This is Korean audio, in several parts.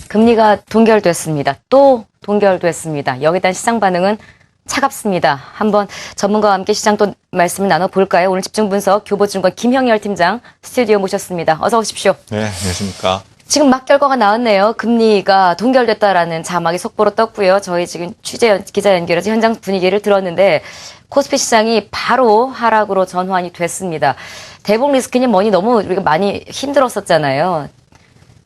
금리가 동결됐습니다. 또 동결됐습니다. 여기에 대한 시장 반응은 차갑습니다. 한번 전문가와 함께 시장 또 말씀을 나눠볼까요? 오늘 집중 분석 교보증권 김형열 팀장 스튜디오 모셨습니다. 어서 오십시오. 네, 안녕하십니까. 지금 막 결과가 나왔네요. 금리가 동결됐다라는 자막이 속보로 떴고요. 저희 지금 기자 연결해서 현장 분위기를 들었는데 코스피 시장이 바로 하락으로 전환이 됐습니다. 대북 리스크니 뭐니 너무 우리가 많이 힘들었었잖아요.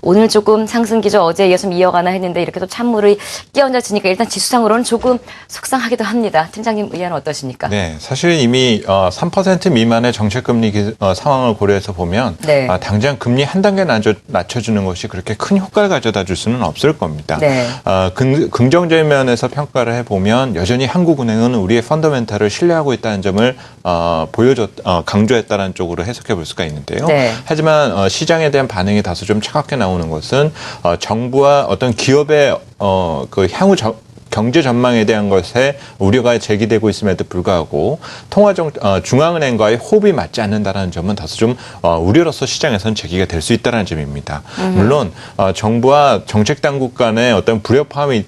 오늘 조금 상승기조 어제에 이어 좀 이어가나 했는데 이렇게 또 찬물이 끼얹어지니까 일단 지수상으로는 조금 속상하기도 합니다. 팀장님 의견은 어떠십니까? 네, 사실 이미 3% 미만의 정책금리 상황을 고려해서 보면 네. 당장 금리 한 단계 낮춰주는 것이 그렇게 큰 효과를 가져다 줄 수는 없을 겁니다. 네. 긍정적인 면에서 평가를 해보면 여전히 한국은행은 우리의 펀더멘탈을 신뢰하고 있다는 점을 강조했다는 쪽으로 해석해 볼 수가 있는데요. 네. 하지만 시장에 대한 반응이 다소 좀 차갑게 나오는 것은 정부와 어떤 기업의 그 향후 경제 전망에 대한 것에 우려가 제기되고 있음에도 불구하고 중앙은행과의 호흡이 맞지 않는다는 점은 다소 좀 우려로서 시장에서는 제기가 될 수 있다는 점입니다. 물론 정부와 정책 당국 간의 어떤 불협화음이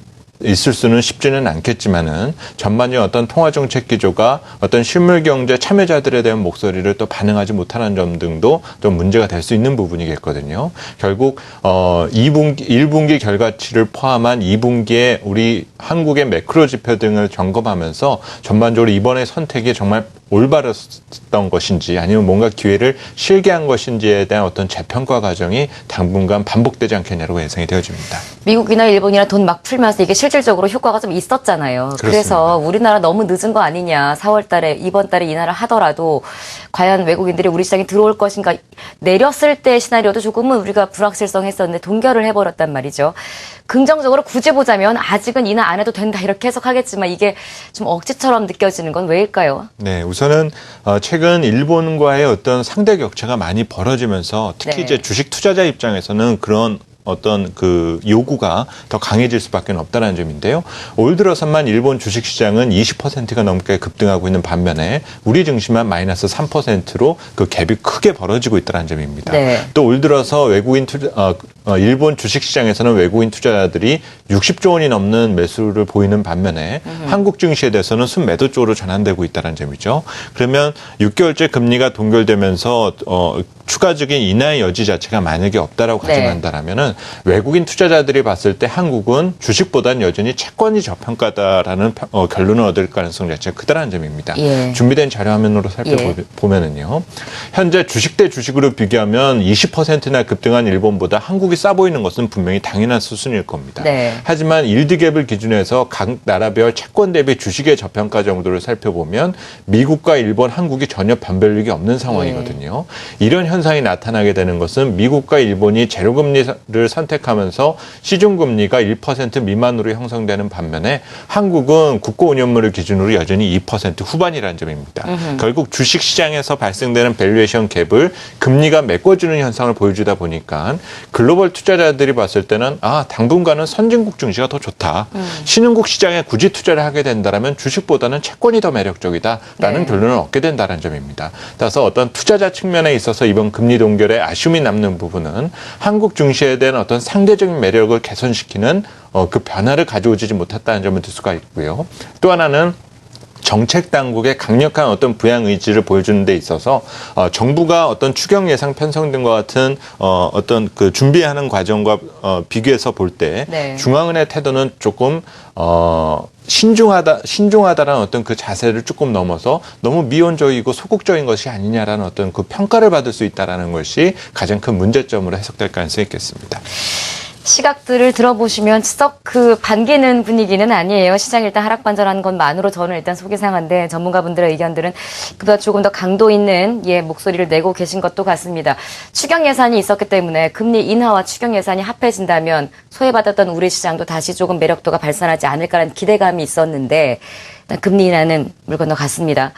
있을 수는 쉽지는 않겠지만은 전반적인 어떤 통화 정책 기조가 어떤 실물 경제 참여자들에 대한 목소리를 또 반영하지 못하는 점 등도 좀 문제가 될 수 있는 부분이겠거든요. 결국 1분기 결과치를 포함한 2분기에 우리 한국의 매크로 지표 등을 점검하면서 전반적으로 이번의 선택이 정말 올바랐던 것인지 아니면 뭔가 기회를 실개한 것인지에 대한 어떤 재평가 과정이 당분간 반복되지 않겠냐고 예상이 되어집니다. 미국이나 일본이나 돈 막 풀면서 이게 실질적으로 효과가 좀 있었잖아요. 그렇습니다. 그래서 우리나라 너무 늦은 거 아니냐. 4월 달에 이번 달에 인하를 하더라도 과연 외국인들이 우리 시장에 들어올 것인가. 내렸을 때 시나리오도 조금은 우리가 불확실성했었는데 동결을 해버렸단 말이죠. 긍정적으로 굳이 보자면 아직은 인하 안 해도 된다 이렇게 해석하겠지만 이게 좀 억지처럼 느껴지는 건 왜일까요? 네, 우선은 최근 일본과의 어떤 상대 격차가 많이 벌어지면서 특히 네. 이제 주식 투자자 입장에서는 그런 어떤 그 요구가 더 강해질 수밖에 없다는 점인데요. 올 들어서만 일본 주식시장은 20%가 넘게 급등하고 있는 반면에 우리 증시만 마이너스 3%로 그 갭이 크게 벌어지고 있다는 점입니다. 네. 또 올 들어서 일본 주식시장에서는 외국인 투자자들이 60조 원이 넘는 매수를 보이는 반면에 한국 증시에 대해서는 순매도 쪽으로 전환되고 있다는 점이죠. 그러면 6개월째 금리가 동결되면서 추가적인 인하의 여지 자체가 만약에 없다라고 가정한다라면은 외국인 투자자들이 봤을 때 한국은 주식보다는 여전히 채권이 저평가다라는 결론을 얻을 가능성 자체가 크다라는 점입니다. 예. 준비된 자료 화면으로 살펴보면은요. 현재 주식 대 주식으로 비교하면 20%나 급등한 일본보다 한국이 싸 보이는 것은 분명히 당연한 수순일 겁니다. 네. 하지만 일드갭을 기준해서 각 나라별 채권 대비 주식의 저평가 정도를 살펴보면 미국과 일본, 한국이 전혀 변별력이 없는 상황이거든요. 이런 현상이 나타나게 되는 것은 미국과 일본이 제로금리를 선택하면서 시중금리가 1% 미만으로 형성되는 반면에 한국은 국고운용물을 기준으로 여전히 2% 후반이라는 점입니다. 결국 주식시장에서 발생되는 밸류에이션 갭을 금리가 메꿔주는 현상을 보여주다 보니까 글로벌 투자자들이 봤을 때는 당분간은 선진국 증시가 더 좋다. 신흥국 시장에 굳이 투자를 하게 된다면 주식보다는 채권이 더 매력적이다라는 결론을 얻게 된다는 점입니다. 따라서 어떤 투자자 측면에 있어서 이번 금리 동결에 아쉬움이 남는 부분은 한국 증시에 대한 어떤 상대적인 매력을 개선시키는 그 변화를 가져오지 못했다는 점을 들 수가 있고요. 또 하나는 정책 당국의 강력한 어떤 부양 의지를 보여주는 데 있어서 정부가 어떤 추경 예상 편성 등과 같은 어떤 그 준비하는 과정과 비교해서 볼 때 네. 중앙은의 태도는 조금 신중하다라는 어떤 그 자세를 조금 넘어서 너무 미온적이고 소극적인 것이 아니냐라는 어떤 그 평가를 받을 수 있다라는 것이 가장 큰 문제점으로 해석될 가능성이 있겠습니다. 시각들을 들어보시면 썩 반기는 분위기는 아니에요. 시장이 일단 하락 반전하는 것만으로 저는 일단 속이 상한데 전문가분들의 의견들은 그보다 조금 더 강도 있는 목소리를 내고 계신 것도 같습니다. 추경 예산이 있었기 때문에 금리 인하와 추경 예산이 합해진다면 소외받았던 우리 시장도 다시 조금 매력도가 발산하지 않을까라는 기대감이 있었는데 일단 금리 인하는 물 건너갔습니다.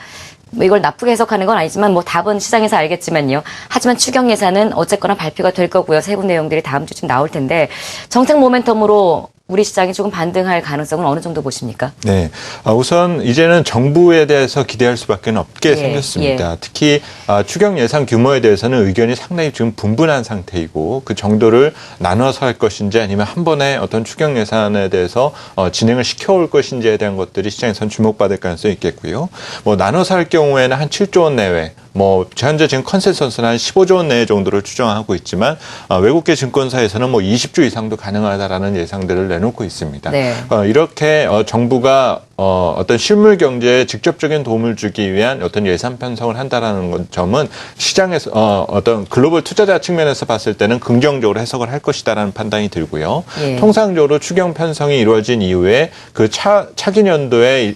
이걸 나쁘게 해석하는 건 아니지만 답은 시장에서 알겠지만요. 하지만 추경 예산은 어쨌거나 발표가 될 거고요. 세부 내용들이 다음 주쯤 나올 텐데 정책 모멘텀으로 우리 시장이 조금 반등할 가능성은 어느 정도 보십니까? 네. 우선 이제는 정부에 대해서 기대할 수밖에 없게 생겼습니다. 특히 추경 예산 규모에 대해서는 의견이 상당히 지금 분분한 상태이고 그 정도를 나눠서 할 것인지 아니면 한 번에 어떤 추경 예산에 대해서 진행을 시켜올 것인지에 대한 것들이 시장에선 주목받을 가능성이 있겠고요. 뭐 나눠서 할 경우에는 한 7조 원 내외, 뭐 현재 지금 컨센서스는 한 15조 원 내외 정도를 추정하고 있지만 외국계 증권사에서는 뭐 20조 이상도 가능하다라는 예상들을 내놓고 있습니다. 네. 이렇게 정부가 어떤 실물 경제에 직접적인 도움을 주기 위한 어떤 예산 편성을 한다라는 점은 시장에서 어떤 글로벌 투자자 측면에서 봤을 때는 긍정적으로 해석을 할 것이다라는 판단이 들고요. 통상적으로 추경 편성이 이루어진 이후에 그 차기 년도에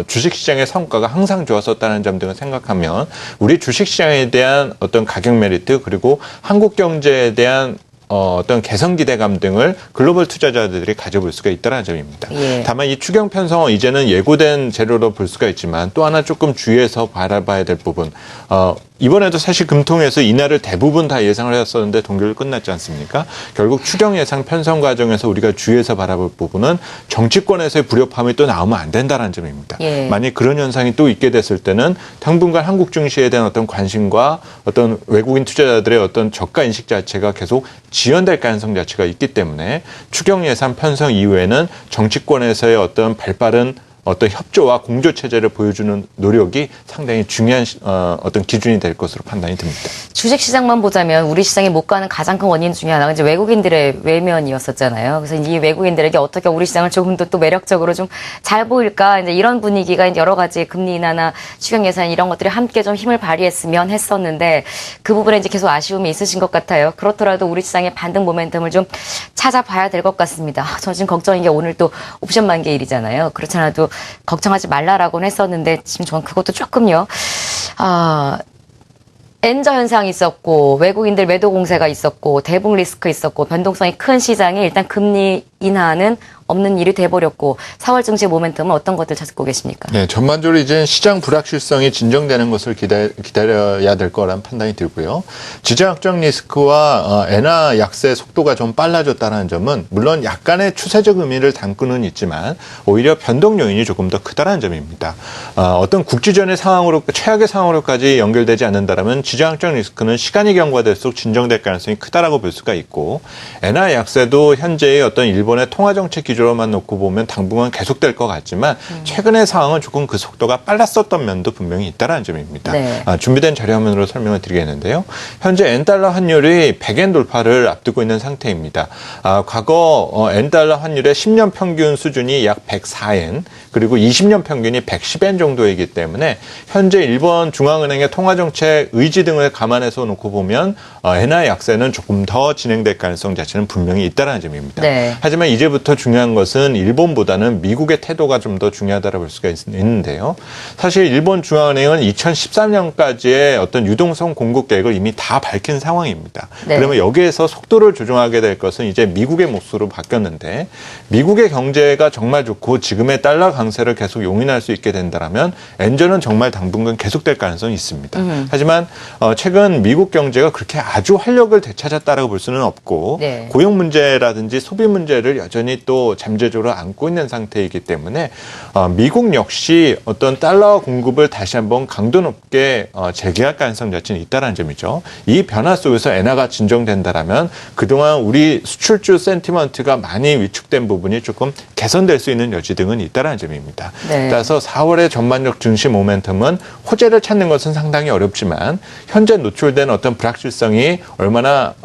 주식 시장의 성과가 항상 좋았었다는 점 등을 생각하면 우리 주식 시장에 대한 어떤 가격 메리트 그리고 한국 경제에 대한 어떤 개선 기대감 등을 글로벌 투자자들이 가져볼 수가 있다는 점입니다. 다만 이 추경 편성은 이제는 예고된 재료로 볼 수가 있지만 또 하나 조금 주의해서 바라봐야 될 부분. 이번에도 사실 금통에서 이날을 대부분 다 예상을 했었는데 동결 끝났지 않습니까? 결국 추경 예상 편성 과정에서 우리가 주의해서 바라볼 부분은 정치권에서의 불협화음이 또 나오면 안 된다는 점입니다. 만약 그런 현상이 또 있게 됐을 때는 당분간 한국 증시에 대한 어떤 관심과 어떤 외국인 투자자들의 어떤 저가 인식 자체가 계속 지연될 가능성 자체가 있기 때문에 추경 예산 편성 이후에는 정치권에서의 어떤 발빠른 어떤 협조와 공조 체제를 보여주는 노력이 상당히 중요한 어떤 기준이 될 것으로 판단이 듭니다. 주식 시장만 보자면 우리 시장이 못 가는 가장 큰 원인 중에 하나가 이제 외국인들의 외면이었었잖아요. 그래서 이 외국인들에게 어떻게 우리 시장을 조금 더 또 매력적으로 좀 잘 보일까 이제 이런 분위기가 이제 여러 가지 금리 인하나 추경 예산 이런 것들이 함께 좀 힘을 발휘했으면 했었는데 그 부분에 이제 계속 아쉬움이 있으신 것 같아요. 그렇더라도 우리 시장의 반등 모멘텀을 좀 찾아봐야 될 것 같습니다. 저 지금 걱정인 게 오늘 또 옵션 만기일이잖아요. 그렇지 않아도 걱정하지 말라라고는 했었는데 지금 전 그것도 조금요. 엔저 현상이 있었고 외국인들 매도 공세가 있었고 대북 리스크 있었고 변동성이 큰 시장에 일단 금리 인하는 없는 일이 돼버렸고 4월 증시 모멘텀은 어떤 것들 찾고 계십니까? 네, 전반적으로 이제 시장 불확실성이 진정되는 것을 기다려야 될 거라는 판단이 들고요. 지정 확정 리스크와 엔화 약세 속도가 좀 빨라졌다는 점은 물론 약간의 추세적 의미를 담고는 있지만 오히려 변동 요인이 조금 더 크다는 점입니다. 어떤 국지전의 상황으로 최악의 상황으로까지 연결되지 않는다라면 지정 확정 리스크는 시간이 경과될수록 진정될 가능성이 크다라고 볼 수가 있고 엔화 약세도 현재의 어떤 일본의 통화 정책 기조로만 놓고 보면 당분간 계속될 것 같지만 최근의 상황은 조금 그 속도가 빨랐었던 면도 분명히 있다는 점입니다. 준비된 자료 화면으로 설명을 드리겠는데요. 현재 엔달러 환율이 100엔 돌파를 앞두고 있는 상태입니다. 과거 엔달러 환율의 10년 평균 수준이 약 104엔 그리고 20년 평균이 110엔 정도이기 때문에 현재 일본 중앙은행의 통화정책 의지 등을 감안해서 놓고 보면 엔화 약세는 조금 더 진행될 가능성 자체는 분명히 있다는 점입니다. 하지만 이제부터 중요한 것은 일본보다는 미국의 태도가 좀 더 중요하다고 볼 수가 있는데요. 사실 일본 중앙은행은 2013년까지의 어떤 유동성 공급 계획을 이미 다 밝힌 상황입니다. 그러면 여기에서 속도를 조정하게 될 것은 이제 미국의 몫으로 바뀌었는데 미국의 경제가 정말 좋고 지금의 달러 강세를 계속 용인할 수 있게 된다면 엔저는 정말 당분간 계속될 가능성이 있습니다. 하지만 최근 미국 경제가 그렇게 아주 활력을 되찾았다라고 볼 수는 없고 고용 문제라든지 소비 문제를 여전히 또 잠재적으로 안고 있는 상태이기 때문에 미국 역시 어떤 달러 공급을 다시 한번 강도 높게 재개할 가능성 자체는 있다는 점이죠. 이 변화 속에서 엔화가 진정된다라면 그동안 우리 수출주 센티먼트가 많이 위축된 부분이 조금 개선될 수 있는 여지 등은 있다는 점입니다. 따라서 4월의 전반적 증시 모멘텀은 호재를 찾는 것은 상당히 어렵지만 현재 노출된 어떤 불확실성이 얼마나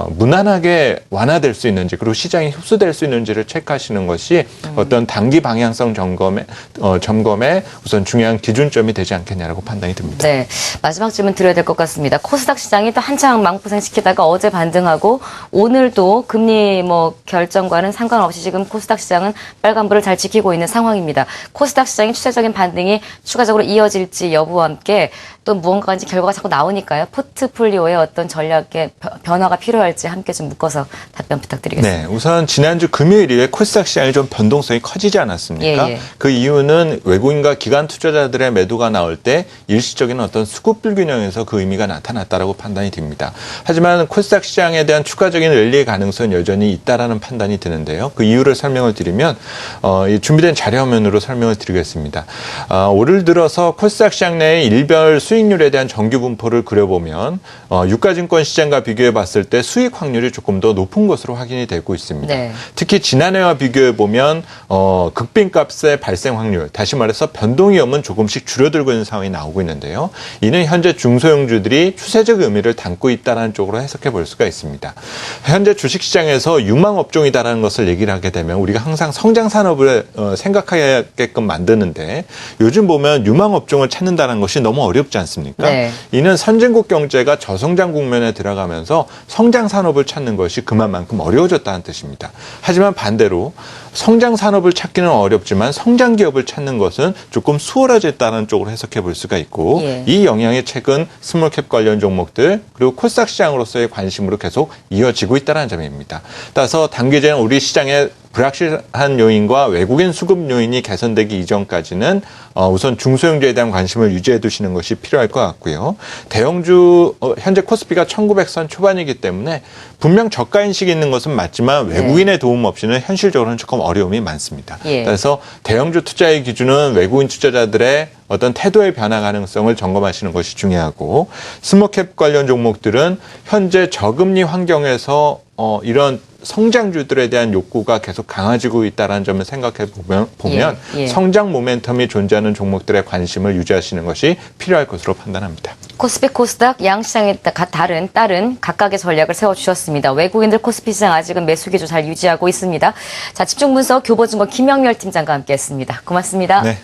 무난하게 완화될 수 있는지 그리고 시장이 흡수될 수 있는지를 체크하시는 것이 어떤 단기 방향성 점검에 우선 중요한 기준점이 되지 않겠냐라고 판단이 듭니다. 네, 마지막 질문 드려야 될 것 같습니다. 코스닥 시장이 또 한창 망부생시키다가 어제 반등하고 오늘도 금리 결정과는 상관없이 지금 코스닥 시장은 빨간불을 잘 지키고 있는 상황입니다. 코스닥 시장의 추세적인 반등이 추가적으로 이어질지 여부와 함께 또 무언가 이제 결과가 자꾸 나오니까요. 포트폴리오의 어떤 전략의 변화가 필요할지 함께 좀 묶어서 답변 부탁드리겠습니다. 네, 우선 지난주 금요일 이후에 코스닥 시장이 좀 변동성이 커지지 않았습니까? 예. 그 이유는 외국인과 기관 투자자들의 매도가 나올 때 일시적인 어떤 수급 불균형에서 그 의미가 나타났다라고 판단이 됩니다. 하지만 코스닥 시장에 대한 추가적인 랠리의 가능성은 여전히 있다라는 판단이 드는데요. 그 이유를 설명을 드리면 이 준비된 자료 화면으로 설명을 드리겠습니다. 올해 들어서 코스닥 시장 내의 일별 수익률에 대한 정규 분포를 그려보면 유가증권 시장과 비교해 봤을 때 수익 확률이 조금 더 높은 것으로 확인이 되고 있습니다. 네. 특히 지난해와 비교해 보면 극빈값의 발생 확률, 다시 말해서 변동 위험은 조금씩 줄어들고 있는 상황이 나오고 있는데요. 이는 현재 중소형주들이 추세적 의미를 담고 있다는 쪽으로 해석해 볼 수가 있습니다. 현재 주식시장에서 유망업종이다라는 것을 얘기를 하게 되면 우리가 항상 성장 산업을 생각하게끔 만드는데 요즘 보면 유망업종을 찾는다는 것이 너무 어렵지 않습니까? 네. 이는 선진국 경제가 저성장 국면에 들어가면서 성장 산업을 찾는 것이 그만큼 어려워졌다는 뜻입니다. 하지만 반대로 성장 산업을 찾기는 어렵지만 성장 기업을 찾는 것은 조금 수월해졌다는 쪽으로 해석해 볼 수가 있고 예. 이 영향이 최근 스몰캡 관련 종목들 그리고 코스닥 시장으로서의 관심으로 계속 이어지고 있다는 점입니다. 따라서 단기적인 우리 시장의 불확실한 요인과 외국인 수급 요인이 개선되기 이전까지는 우선 중소형주에 대한 관심을 유지해 두시는 것이 필요할 것 같고요. 대형주 현재 코스피가 1900선 초반이기 때문에 분명 저가 인식이 있는 것은 맞지만 외국인의 도움 없이는 현실적으로는 조금 어려움이 많습니다. 예. 그래서 대형주 투자의 기준은 외국인 투자자들의 어떤 태도의 변화 가능성을 점검하시는 것이 중요하고 스몰캡 관련 종목들은 현재 저금리 환경에서 이런 성장주들에 대한 욕구가 계속 강해지고 있다는 점을 생각해 보면 예. 성장 모멘텀이 존재하는 종목들의 관심을 유지하시는 것이 필요할 것으로 판단합니다. 코스피, 코스닥 양 시장에 따른 각각의 전략을 세워주셨습니다. 외국인들 코스피 시장 아직은 매수 기조 잘 유지하고 있습니다. 자, 집중 분석 교보증권 김영렬 팀장과 함께했습니다. 고맙습니다. 네.